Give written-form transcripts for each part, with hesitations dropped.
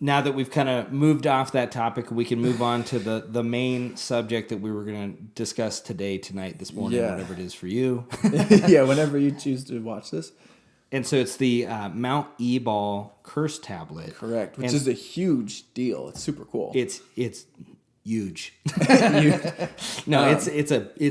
now that we've kind of moved off that topic, we can move on to the main subject that we were going to discuss tonight, this morning, whatever it is for you. Yeah, whenever you choose to watch this. And so it's the Mount Ebal Curse Tablet. Correct, which is a huge deal. It's super cool. It's huge. It's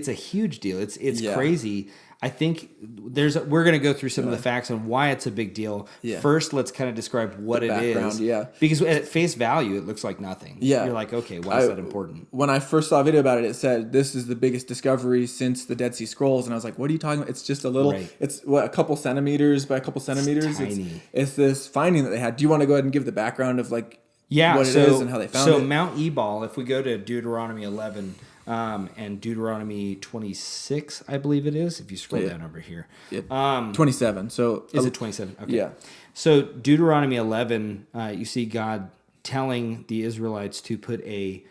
a huge deal. It's crazy. I think we're going to go through some of the facts on why it's a big deal. Yeah. First, let's kind of describe what it is. Yeah. Because at face value, it looks like nothing. Yeah. You're like, okay, why is that important? When I first saw a video about it, it said, this is the biggest discovery since the Dead Sea Scrolls. And I was like, what are you talking about? It's just a little, it's a couple centimeters by a couple centimeters. It's tiny. It's this finding that they had. Do you want to go ahead and give the background of what it is and how they found it? So Mount Ebal, if we go to Deuteronomy 11, and Deuteronomy 26, I believe it is, if you scroll down over here. 27. So is it 27? Okay. Yeah. So Deuteronomy 11, you see God telling the Israelites to put a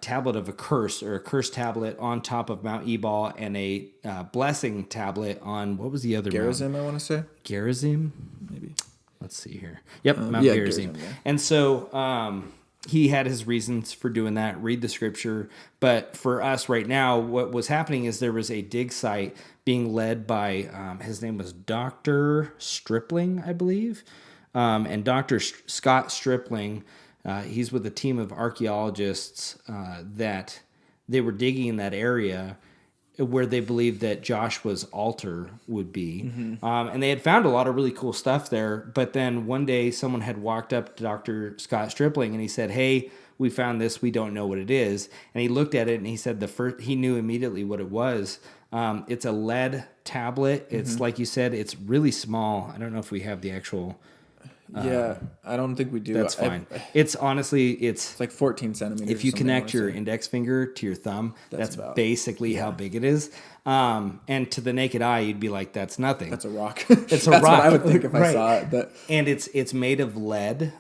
tablet of a curse, or a curse tablet, on top of Mount Ebal, and a blessing tablet on, what was the other Gerizim, mountain? I want to say. Gerizim? Maybe. Let's see here. Yep, Mount Gerizim. Yeah. And so he had his reasons for doing that. Read the scripture. But for us right now, what was happening is there was a dig site being led by, his name was Dr. Stripling, I believe. And Dr. Scott Stripling, he's with a team of archaeologists that they were digging in that area where they believed that Joshua's altar would be. Mm-hmm. And they had found a lot of really cool stuff there. But then one day someone had walked up to Dr. Scott Stripling and he said, hey, we found this. We don't know what it is. And he looked at it and he said he knew immediately what it was. It's a lead tablet. It's like you said, it's really small. I don't know if we have the actual... I don't think we do. That's fine. It's honestly, it's like 14 centimeters. If you connect your index finger to your thumb, that's basically how big it is. And to the naked eye, you'd be like, "That's nothing. That's a rock." It's a rock. What I would think if I saw it. But and it's made of lead,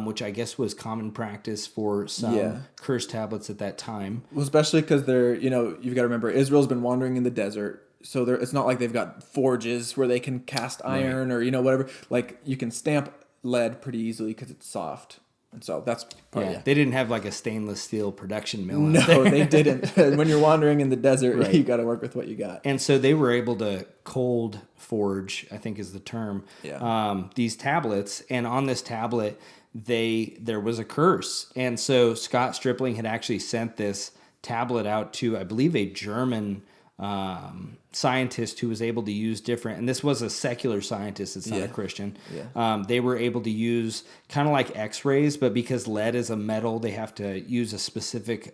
which I guess was common practice for some curse tablets at that time. Well, especially because they're you've got to remember Israel's been wandering in the desert. So it's not like they've got forges where they can cast iron or whatever. Like you can stamp lead pretty easily because it's soft, and so that's part of it. They didn't have like a stainless steel production mill. No, they didn't. When you're wandering in the desert, you got to work with what you got. And so they were able to cold forge, I think is the term, these tablets. And on this tablet, there was a curse. And so Scott Stripling had actually sent this tablet out to, I believe, a German scientist who was able to use different, and this was a secular scientist, it's not a Christian. They were able to use kind of like x-rays, but because lead is a metal, they have to use a specific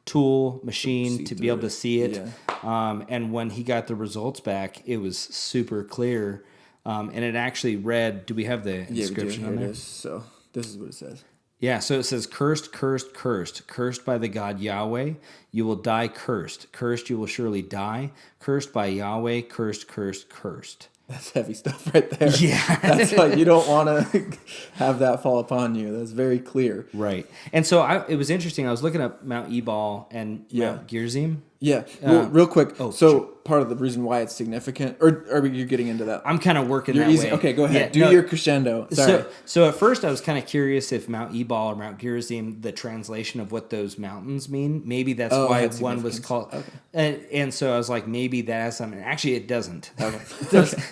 tool, machine to be able to see it. And when he got the results back, it was super clear. And it actually read, do we have the inscription on there? So this is what it says. Yeah, so it says, cursed, cursed, cursed, cursed by the God Yahweh, you will die cursed. Cursed, you will surely die. Cursed by Yahweh, cursed, cursed, cursed. That's heavy stuff right there. Yeah. That's why you don't want to have that fall upon you. That's very clear. Right. And so it was interesting. I was looking up Mount Ebal and Mount Gerizim. Yeah. Well, real quick. Part of the reason why it's significant, or are you getting into that? I'm kind of working that way. Okay, go ahead. Do your crescendo. Sorry. So at first I was kind of curious if Mount Ebal or Mount Gerizim, the translation of what those mountains mean. Maybe that's why one was called. Okay. And so I was like, maybe that has something. Actually, it doesn't. Okay.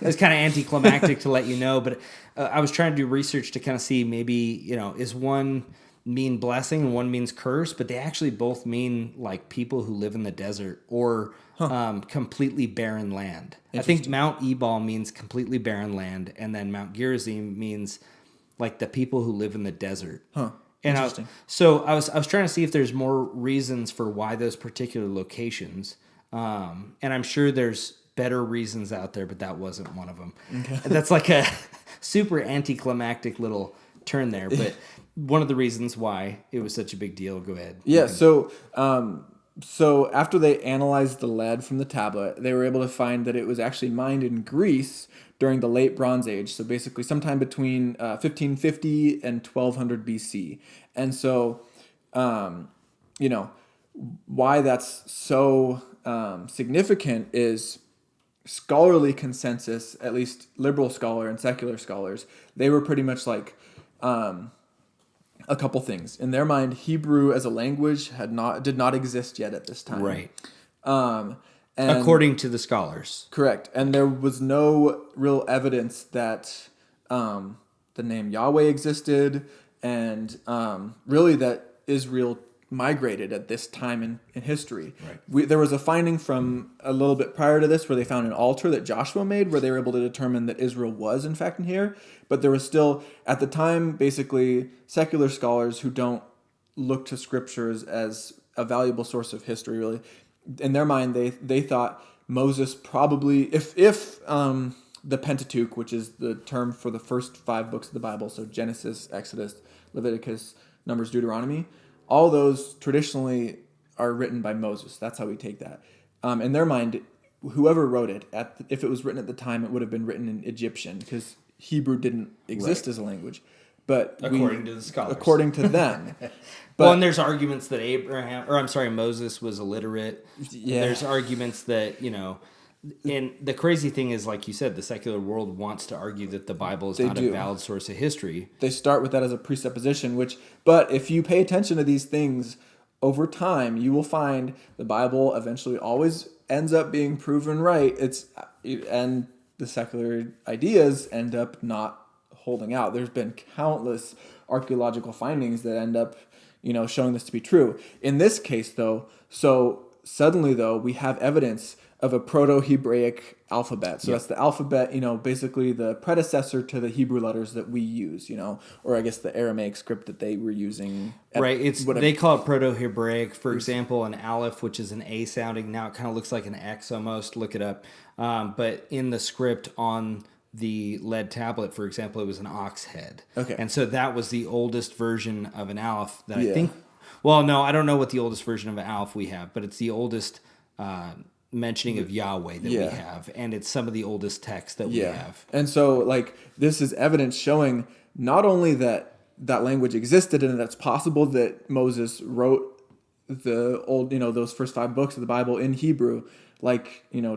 It's kind of anticlimactic to let you know. But I was trying to do research to kind of see maybe, is one mean blessing and one means curse, but they actually both mean like people who live in the desert or completely barren land. I think Mount Ebal means completely barren land, and then Mount Gerizim means like the people who live in the desert. And Interesting. I was trying to see if there's more reasons for why those particular locations, and I'm sure there's better reasons out there, but that wasn't one of them. Okay. That's like a super anticlimactic little turn there, but one of the reasons why it was such a big deal. Go ahead. Yeah. So after they analyzed the lead from the tablet, they were able to find that it was actually mined in Greece during the late Bronze Age. So basically sometime between 1550 and 1200 BC. And so, why that's so significant is scholarly consensus, at least liberal scholar and secular scholars, they were pretty much like, a couple things. In their mind, Hebrew as a language did not exist yet at this time. Right. And According to the scholars. Correct. And there was no real evidence that the name Yahweh existed, and really that Israel migrated at this time in history. Right. There was a finding from a little bit prior to this where they found an altar that Joshua made where they were able to determine that Israel was in fact in here. But there was still, at the time, basically secular scholars who don't look to scriptures as a valuable source of history, really. In their mind, they thought Moses probably, if the Pentateuch, which is the term for the first 5 books of the Bible, so Genesis, Exodus, Leviticus, Numbers, Deuteronomy, all those traditionally are written by Moses. That's how we take that. In their mind, whoever wrote it, if it was written at the time, it would have been written in Egyptian because Hebrew didn't exist as a language. But according to the scholars. According to them. Well, and there's arguments that Moses was illiterate. Yeah. There's arguments that, and the crazy thing is, like you said, the secular world wants to argue that the Bible is not a valid source of history. They start with that as a presupposition, but if you pay attention to these things over time, you will find the Bible eventually always ends up being proven right. And the secular ideas end up not holding out. There's been countless archaeological findings that end up, showing this to be true. In this case, though, suddenly we have evidence of a Proto-Hebraic alphabet. So that's the alphabet, basically the predecessor to the Hebrew letters that we use, or I guess the Aramaic script that they were using. Right. They call it Proto-Hebraic. For example, an aleph, which is an A sounding, now it kind of looks like an X almost. Look it up. But in the script on the lead tablet, for example, it was an ox head. Okay. And so that was the oldest version of an aleph that I think... Well, no, I don't know what the oldest version of an aleph we have, but it's the oldest... mentioning of Yahweh that we have, and it's some of the oldest texts that we have. And so this is evidence showing not only that language existed and that's possible that Moses wrote the old, those first 5 books of the Bible in Hebrew,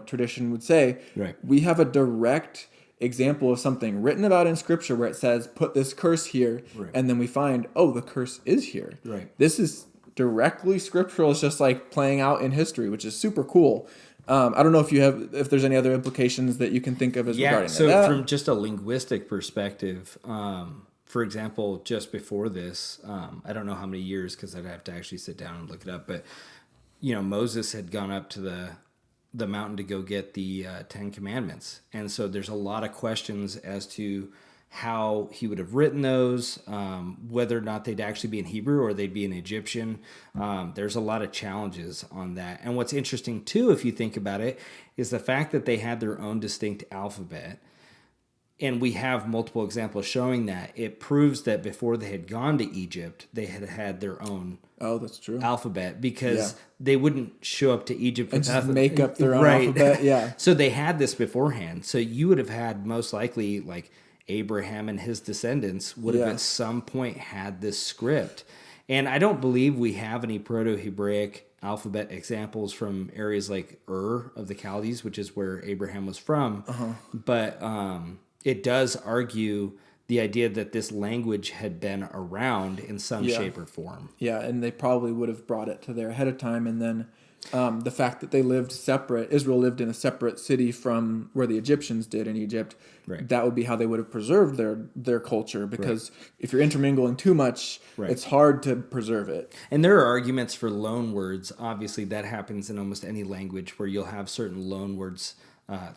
tradition would say. Right. We have a direct example of something written about in scripture where it says put this curse here, and then we find the curse is here. Right. This is directly scriptural. It's just playing out in history, which is super cool. I don't know if there's any other implications that you can think of regarding that. So from just a linguistic perspective, for example, just before this, I don't know how many years because I'd have to actually sit down and look it up, but Moses had gone up to the mountain to go get the 10 Commandments, and so there's a lot of questions as to how he would have written those, whether or not they'd actually be in Hebrew or they'd be in Egyptian. There's a lot of challenges on that. And what's interesting, too, if you think about it, is the fact that they had their own distinct alphabet. And we have multiple examples showing that. It proves that before they had gone to Egypt, they had their own that's true. alphabet because they wouldn't show up to Egypt and just make up their own alphabet. Yeah. So they had this beforehand. So you would have had most likely Abraham and his descendants would have at some point had this script. And I don't believe we have any Proto-Hebraic alphabet examples from areas like Ur of the Chaldees, which is where Abraham was from. But it does argue the idea that this language had been around in some shape or form. Yeah, and they probably would have brought it to there ahead of time, and then the fact that they lived separate, Israel lived in a separate city from where the Egyptians did in Egypt, that would be how they would have preserved their culture, because if you're intermingling too much, it's hard to preserve it. And there are arguments for loan words. Obviously, that happens in almost any language where you'll have certain loan words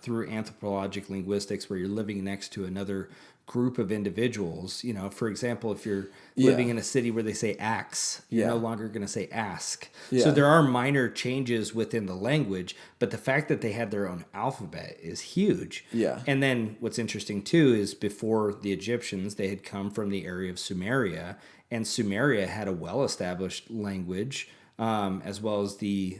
through anthropologic linguistics where you're living next to another group of individuals. For example, if you're living in a city where they say axe, you're no longer going to say ask. So there are minor changes within the language, but the fact that they had their own alphabet is huge. And then what's interesting too is before the Egyptians, they had come from the area of Sumeria, and Sumeria had a well-established language, as well as the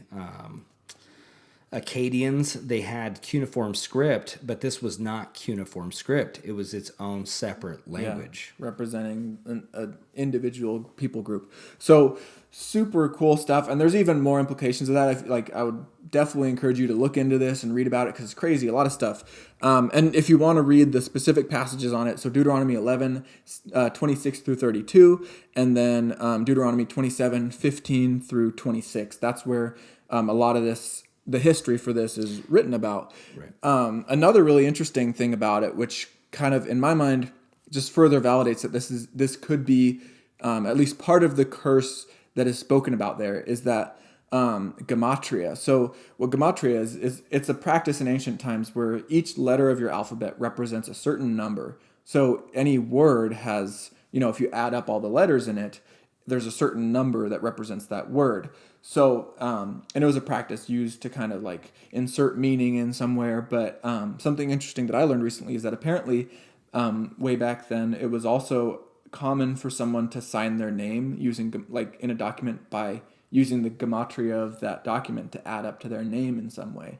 Akkadians. They had cuneiform script, but this was not cuneiform script. It was its own separate language. Representing an individual people group. So super cool stuff. And there's even more implications of that. I would definitely encourage you to look into this and read about it because it's crazy, a lot of stuff. And if you want to read the specific passages on it, so Deuteronomy 11, 26 through 32, and then Deuteronomy 27, 15 through 26. That's where a lot of the history for this is written about. Right. Another really interesting thing about it, which kind of, in my mind, just further validates that this could be at least part of the curse that is spoken about there, is that gematria. So what gematria is it's a practice in ancient times where each letter of your alphabet represents a certain number. So any word has, if you add up all the letters in it, there's a certain number that represents that word. So, and it was a practice used to kind of like insert meaning in somewhere. But something interesting that I learned recently is that apparently way back then, it was also common for someone to sign their name using, like in a document, by using the gematria of that document to add up to their name in some way.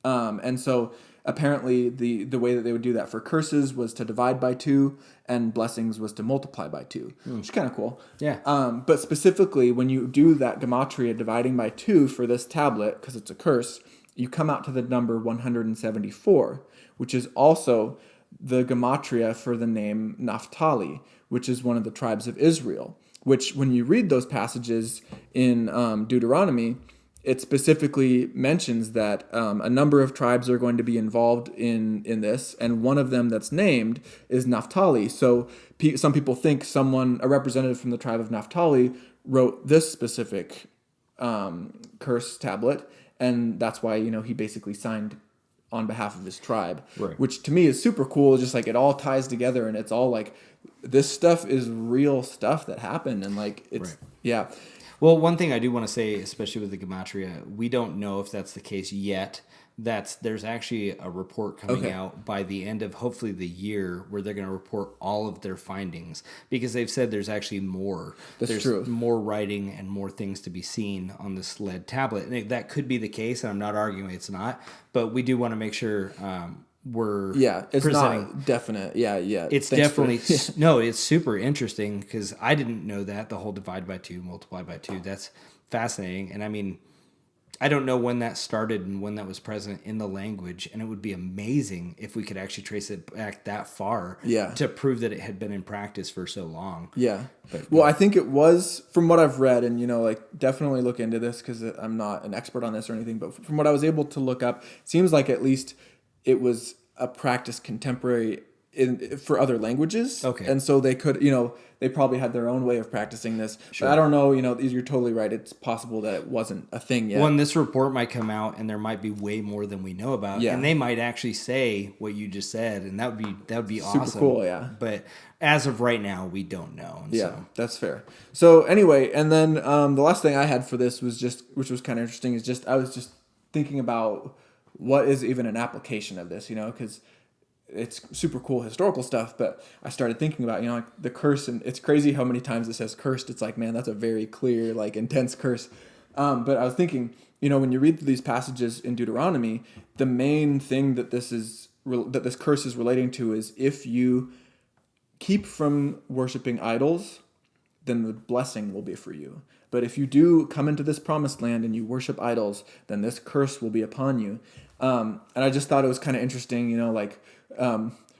And so apparently the way that they would do that for curses was to divide by 2, and blessings was to multiply by 2, which is kind of cool. Yeah. But specifically, when you do that gematria dividing by 2 for this tablet, because it's a curse, you come out to the number 174, which is also the gematria for the name Naphtali, which is one of the tribes of Israel, which when you read those passages in Deuteronomy, it specifically mentions that a number of tribes are going to be involved in this, and one of them that's named is Naphtali. So some people think a representative from the tribe of Naphtali, wrote this specific curse tablet, and that's why he basically signed on behalf of his tribe, right. Which to me is super cool. Just like it all ties together, and it's all like this stuff is real stuff that happened, and like it's right. Yeah. Well, one thing I do want to say, especially with the gematria, we don't know if that's the case yet. There's actually a report coming out by the end of hopefully the year where they're going to report all of their findings, because they've said there's actually more. There's true. More writing and more things to be seen on this lead tablet. And that could be the case, and I'm not arguing it's not, but we do want to make sure it's presenting. Not definite. Yeah. It's definitely no. It's super interesting because I didn't know that the whole divide by 2, multiply by 2. That's fascinating, and I mean, I don't know when that started and when that was present in the language, and it would be amazing if we could actually trace it back that far to prove that it had been in practice for so long. Yeah. Well, I think it was, from what I've read, and like definitely look into this because I'm not an expert on this or anything, but from what I was able to look up, it seems like at least it was a practice contemporary for other languages. Okay. And so they could, they probably had their own way of practicing this. Sure. But I don't know, you're totally right. It's possible that it wasn't a thing yet. Well, and this report might come out and there might be way more than we know about. Yeah. And they might actually say what you just said, and that would be awesome. Super cool, yeah. But as of right now, we don't know. That's fair. So anyway, and then the last thing I had for this was which was kind of interesting, is I was just thinking about what is even an application of this, because it's super cool historical stuff, but I started thinking about, like the curse, and it's crazy how many times it says cursed. It's like, man, that's a very clear, like intense curse. But I was thinking, when you read through these passages in Deuteronomy, the main thing that this curse is relating to is if you keep from worshiping idols, then the blessing will be for you. But if you do come into this promised land and you worship idols, then this curse will be upon you. And I just thought it was kind of interesting,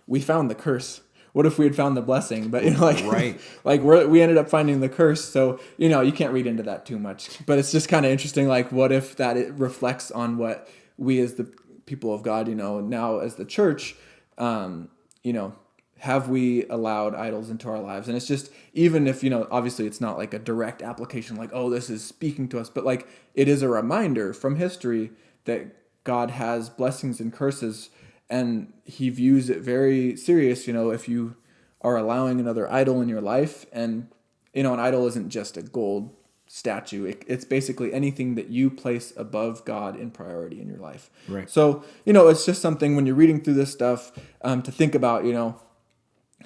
we found the curse. What if we had found the blessing? But right. like we ended up finding the curse. So you can't read into that too much. But it's just kind of interesting. Like, what if that it reflects on what we as the people of God, now as the church, have we allowed idols into our lives? And it's just, even if obviously it's not like a direct application, like, oh, this is speaking to us, but like it is a reminder from history that God has blessings and curses. And he views it very serious, if you are allowing another idol in your life. And, an idol isn't just a gold statue. It's basically anything that you place above God in priority in your life. Right. So, it's just something when you're reading through this stuff to think about,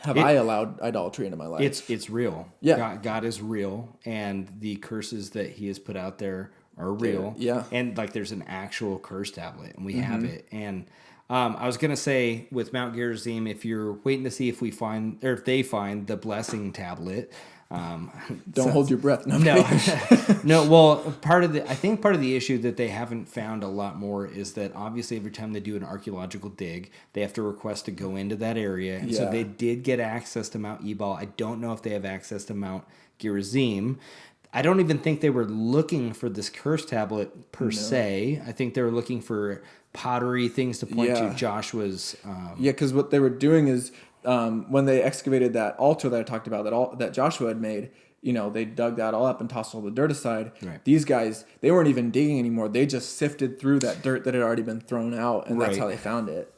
I allowed idolatry into my life? It's real. Yeah. God is real, and the curses that he has put out there are real. Yeah. And like there's an actual curse tablet, and we have it. And I was going to say with Mount Gerizim, if you're waiting to see if they find the blessing tablet, Don't hold your breath. No. No. Well, I think part of the issue that they haven't found a lot more is that obviously every time they do an archaeological dig, they have to request to go into that area. And so they did get access to Mount Ebal. I don't know if they have access to Mount Gerizim. I don't even think they were looking for this curse tablet per se. I think they were looking for pottery, things to point to Joshua's. Because what they were doing is when they excavated that altar that I talked about, that Joshua had made, they dug that all up and tossed all the dirt aside. Right. These guys, they weren't even digging anymore. They just sifted through that dirt that had already been thrown out, and that's how they found it.